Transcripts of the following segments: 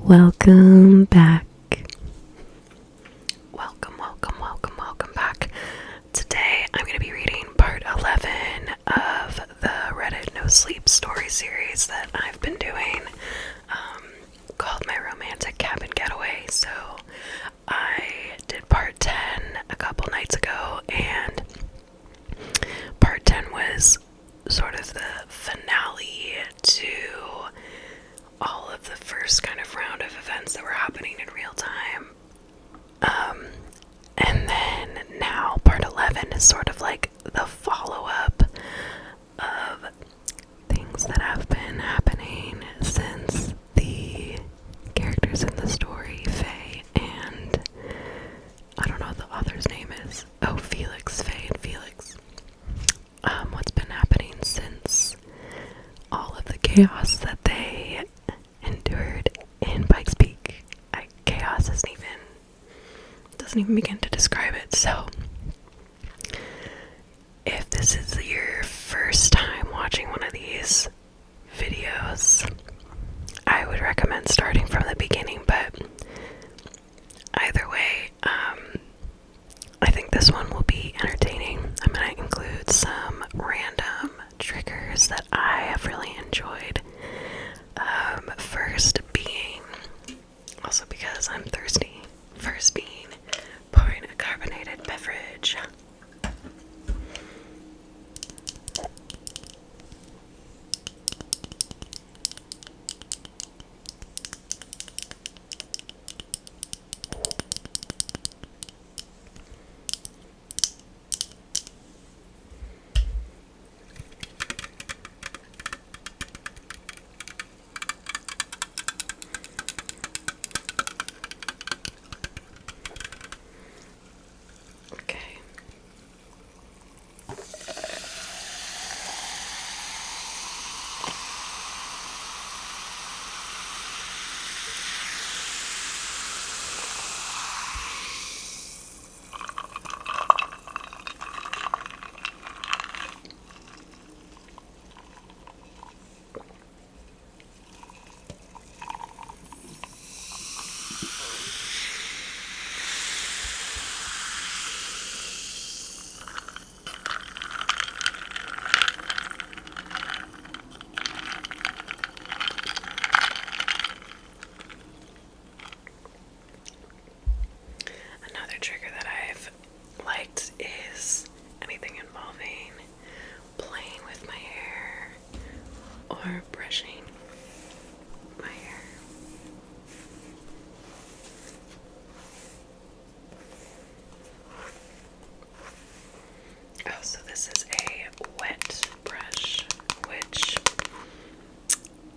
Welcome back. Welcome back. Today I'm going to be reading part 11 of the Reddit No Sleep story series that I've been doing, called My Romantic Cabin Getaway. So I did part 10 a couple nights ago, and part 10 was sort of the finale to all of the first kind of round of events that were happening in real time. And then now part 11 is sort of like the follow-up of things that have been happening since the characters in the story, Faye and I don't know what the author's name is. Oh, Felix, Faye and Felix. What's been happening since all of the chaos that they endured in Pikes Peak. Chaos doesn't even begin to describe it. So if this is your first time watching one of these videos, I would recommend starting from the beginning, but either way, I think this one will be entertaining. I'm going to include some random triggers that I have really enjoyed. First being, also because I'm thirsty, pouring a carbonated beverage. Another trigger that I've liked is anything involving playing with my hair or brushing my hair. Oh, so this is a wet brush, which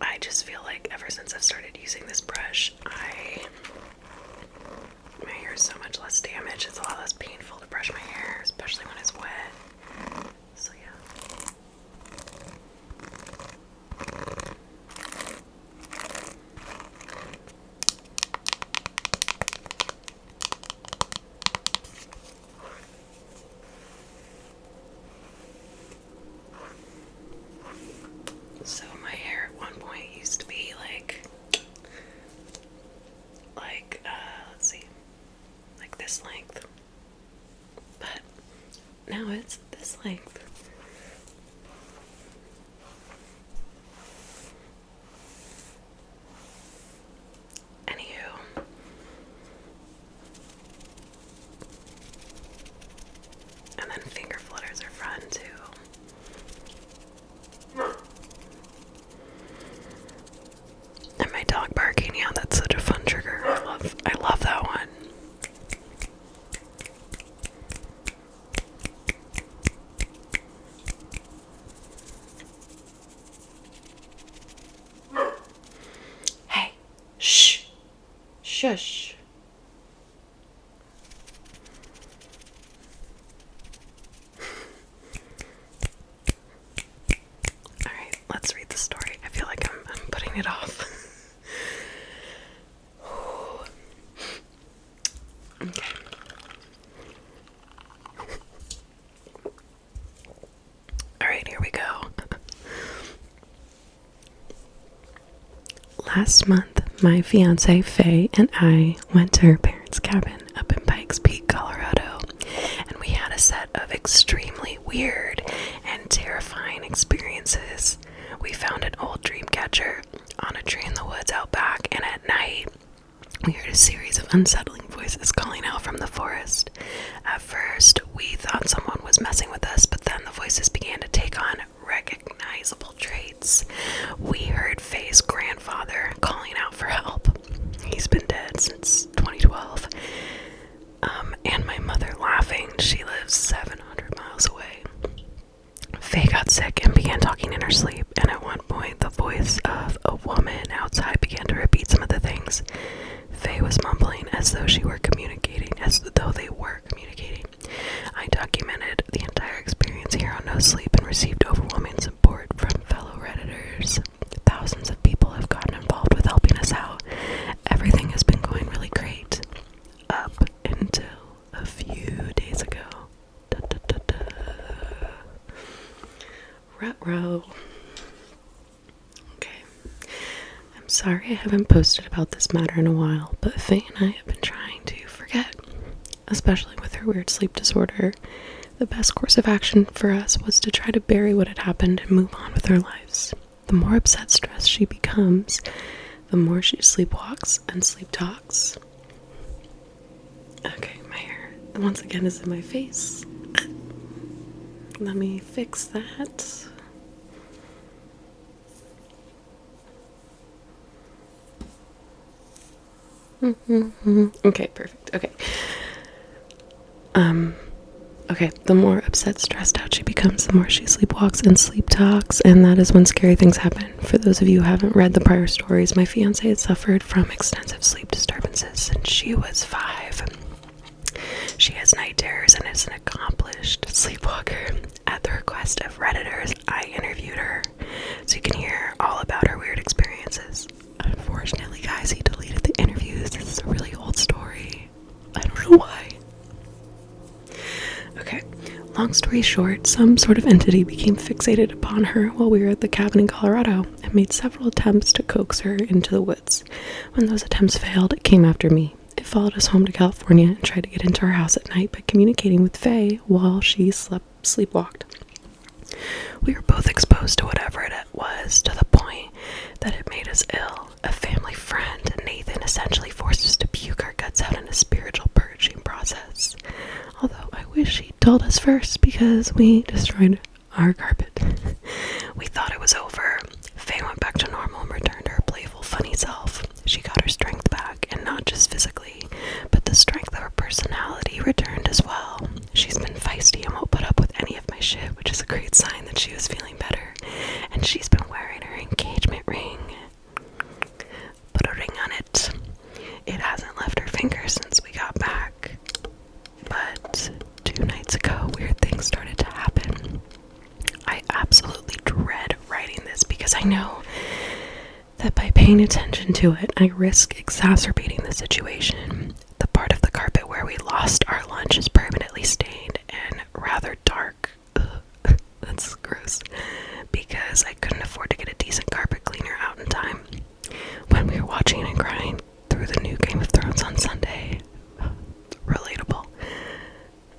I just feel like ever since I've started using this brush, my hair is so much less damaged. It's a lot less painful to brush my hair, especially when it's wet. So yeah. So my hair at one point used to be let's see, like this length, but now it's this length. Anywho, and then finger flutters are fun too. And my dog barking, yeah, that's such a fun trigger. I love that one. Hey, shh, shush. Alright, let's read the story. I feel like I'm putting it off. Okay. Alright, here we go. Last month, my fiance Faye and I went to her parents' cabin up in Pikes Peak, Colorado, and we had a set of extremely weird and terrifying experiences. We found an old dream catcher on a tree in the woods out back, and at night we heard a series of unsettling voices calling out from the forest. At first, we thought someone was messing with us, but then the voices began to take on recognizable traits. We heard Faye's grandfather calling out for help. He's been dead since 2012. And my mother laughing. She lives 700 miles away. Faye got sick and began talking in her sleep, and at one point the voice of a woman outside began to repeat some of the things Faye was mumbling, as though they were communicating. I documented the entire experience here on No Sleep and received overwhelming support from fellow Redditors. Thousands of people have gotten involved with helping us out. Everything has been going really great. Up until a few days ago. Ruh-roh. Okay. I'm sorry I haven't posted about this matter in a while, but Faye and I have been trying to forget. Especially with her weird sleep disorder. The best course of action for us was to try to bury what had happened and move on with our lives. The more upset, stressed she becomes, the more she sleepwalks and sleep talks. Okay, my hair once again is in my face. Let me fix that. Okay, perfect. Okay, the more upset, stressed out she becomes, the more she sleepwalks and sleep talks, and that is when scary things happen. For those of you who haven't read the prior stories, my fiance had suffered from extensive sleep disturbances since she was 5. She has night terrors and is an accomplished sleepwalker. At the request of Redditors, I interviewed her, so you can hear all about her weird experiences. Unfortunately, guys, he deleted the interviews. This is a really old story. I don't know why. Okay, long story short, some sort of entity became fixated upon her while we were at the cabin in Colorado and made several attempts to coax her into the woods. When those attempts failed, it came after me. It followed us home to California and tried to get into our house at night by communicating with Faye while she sleepwalked. We were both exposed to whatever it was, to the point that it made us ill. A family friend, Nathan, essentially forced us to puke our guts out in a spiritual purging process. Although I wish he'd told us first, because we destroyed our carpet. We thought it was over. Faye went back to normal and returned to her playful, funny self. She got her strength back, and not just physically, but the strength of her personality returned as well. She's been feisty and won't put up with any of my shit, which is a great sign that she was feeling better. And she's been wearing her engagement ring. Put a ring on it. It hasn't left her finger since we got back. But 2 nights ago, weird things started to happen. I absolutely dread writing this because I know that by paying attention to it, I risk exacerbating the situation. The part of the carpet where we lost our lunch is permanently stained and rather dark. Ugh, that's gross. Because I couldn't afford to get a decent carpet cleaner out in time. When we were watching and crying through the new Game of Thrones on Sunday, relatable,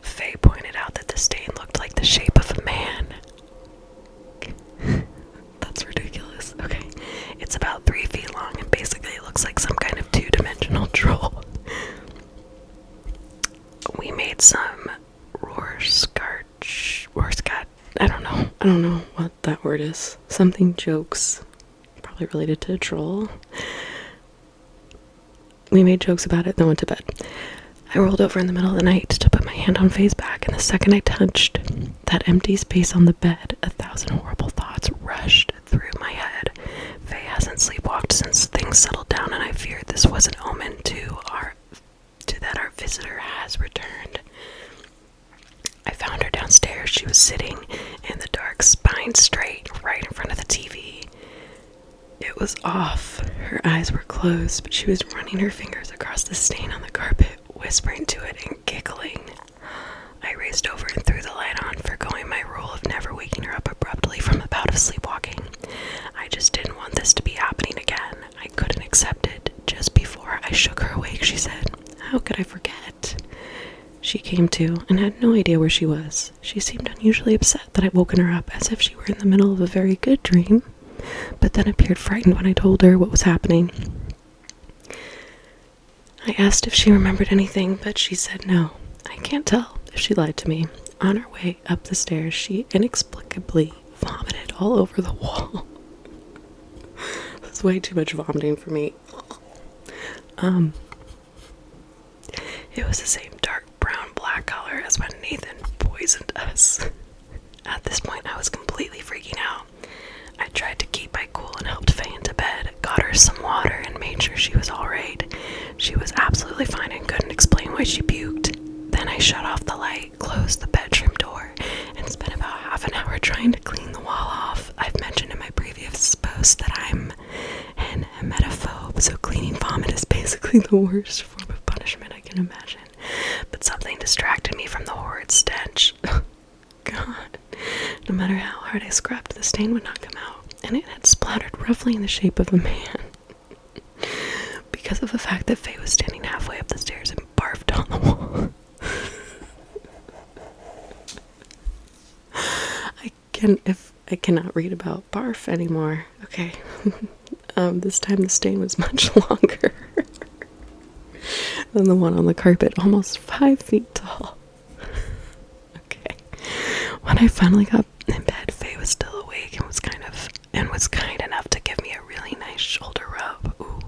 Faye pointed out that the stain looked like the shape of a man. That's ridiculous. Okay. It's about 3 feet long and basically looks like some kind of 2-dimensional troll. We made some Rorschach, I don't know what that word is. Something jokes. Probably related to a troll. We made jokes about it, then went to bed. I rolled over in the middle of the night to put my hand on Faye's back, and the second I touched that empty space on the bed, 1,000 horrible thoughts rushed through my head. Faye hasn't sleepwalked since things settled down, and I feared this was an omen to that our visitor has returned. I found her downstairs. She was sitting in the dark, spine straight, right in front of the TV. It was off. Her eyes were closed, but she was running her fingers across the stain on the carpet, whispering to it and giggling. I raced over and threw the light on, forgoing my rule of never waking her up abruptly from a bout of sleepwalking. I just didn't want this to be happening again. I couldn't accept it. came to and had no idea where she was. She seemed unusually upset that I'd woken her up, as if she were in the middle of a very good dream, but then appeared frightened when I told her what was happening. I asked if she remembered anything, but she said no. I can't tell if she lied to me. On her way up the stairs, she inexplicably vomited all over the wall. That's way too much vomiting for me. It was the same dark brown black color as when Nathan poisoned us. At this point, I was completely freaking out. I tried to keep my cool and helped Faye into bed, got her some water, and made sure she was alright. She was absolutely fine and couldn't explain why she puked. Then I shut off the light, closed the bedroom door, and spent about half an hour trying to clean the wall off. I've mentioned in my previous post that I'm an emetophobe, so cleaning vomit is basically the worst form of punishment I can imagine. But something distracted me from the horrid stench. God. No matter how hard I scrubbed, the stain would not come out, and it had splattered roughly in the shape of a man. Because of the fact that Faye was standing halfway up the stairs and barfed on the wall. I cannot read about barf anymore. Okay. This time the stain was much longer than the one on the carpet, almost 5 feet tall. Okay. When I finally got in bed, Faye was still awake and was kind enough to give me a really nice shoulder rub. Ooh.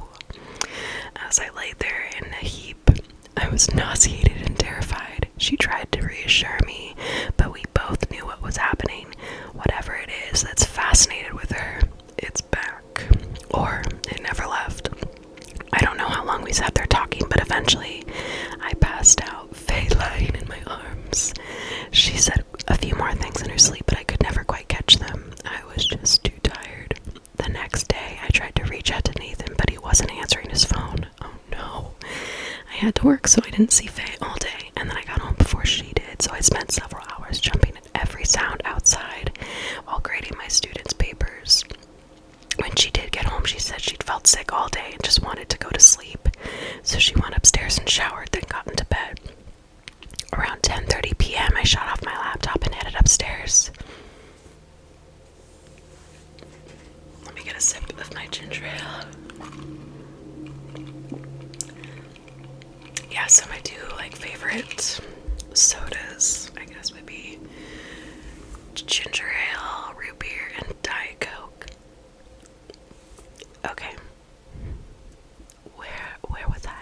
As I lay there in a heap, I was nauseated and terrified. She tried to reassure me, but we both knew what was happening. Whatever it is that's fascinated with her, it's back. Or it never left. I don't know how long we sat there talking, but eventually I passed out, Faye lying in my arms. She said a few more things in her sleep, but I could never quite catch them. I was just too tired. The next day, I tried to reach out to Nathan, but he wasn't answering his phone. Oh no. I had to work, so I didn't see Faye all day, and then I got home before she did, so I spent several hours jumping at every sound outside while grading my students' papers. When she did get home, she said she'd felt sick all day and just wanted to go to sleep, so she went upstairs and showered, then got into bed. Around 10:30 p.m., I shut off my laptop and headed upstairs. Let me get a sip of my ginger ale. Yeah, some I do like favorite sodas, I guess, would be ginger ale, root beer, and Diet Coke. Okay. Where was I?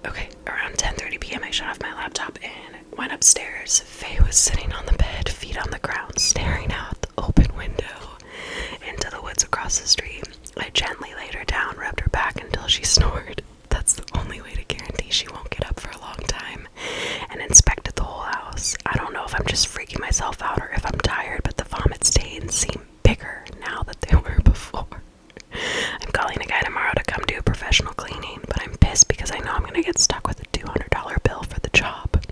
Okay, around 10:30 p.m. I shut off my laptop and went upstairs. Faye was sitting on the bed, feet on the ground, staring out the open window into the woods across the street. I gently laid her down, rubbed her back until she snored. That's the only way to guarantee she won't get up for a long time, and inspected the whole house. I don't know if I'm just freaking myself out or if I'm tired, but the vomit stains seem bigger now than they were before. I'm calling a guy tomorrow to come do a professional cleaning, but I'm pissed because I know I'm going to get stuck with a $200 bill for the job.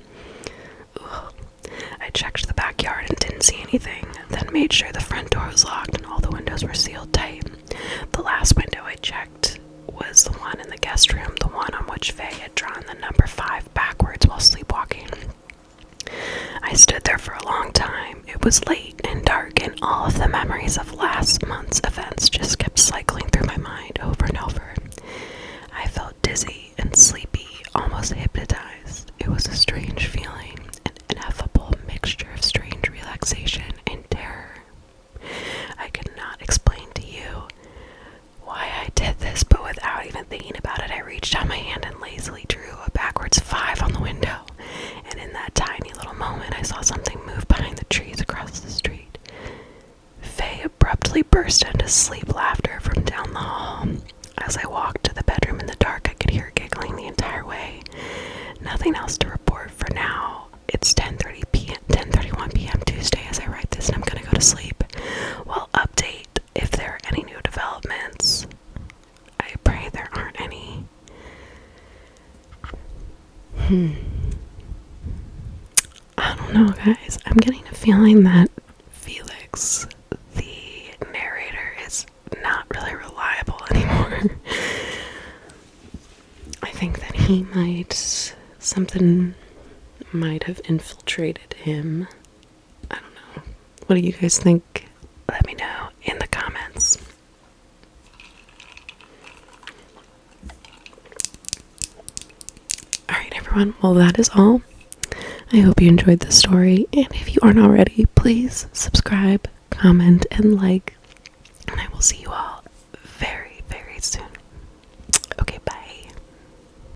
Ugh. I checked the backyard and didn't see anything, then made sure the front door was locked and all the windows were sealed tight. The last window I checked was the one in the guest room, the one on which Faye had drawn the number 5 backwards while sleepwalking. I stood there for a long time. It was late and dark, and all of the memories of last month's events just kept cycling through my mind over and over. I felt dizzy and sleepy, almost hypnotized. It was a strange feeling, an ineffable mixture of strange relaxation and terror. I could not explain to you why I did this, but without even thinking about it, I reached out my hand and lazily drew a backwards 5 on the window. And in that tiny little moment, I saw something move behind the trees across the street. Faye abruptly burst into sleep laughter from down the hall. As I walked to the bedroom in the dark, I could hear her giggling the entire way. Nothing else to report for now. It's 10:31 p.m. Tuesday as I write this, and I'm gonna go to sleep. Well, update if there are any new developments. I pray there aren't any. I don't know, guys. I'm getting a feeling that Felix, the narrator, is not really reliable anymore. think that something might have infiltrated him. I don't know. What do you guys think? Let me know in the comments. Alright, everyone. Well, that is all. I hope you enjoyed the story. And if you aren't already, please subscribe, comment, and like. And I will see you all very, very soon.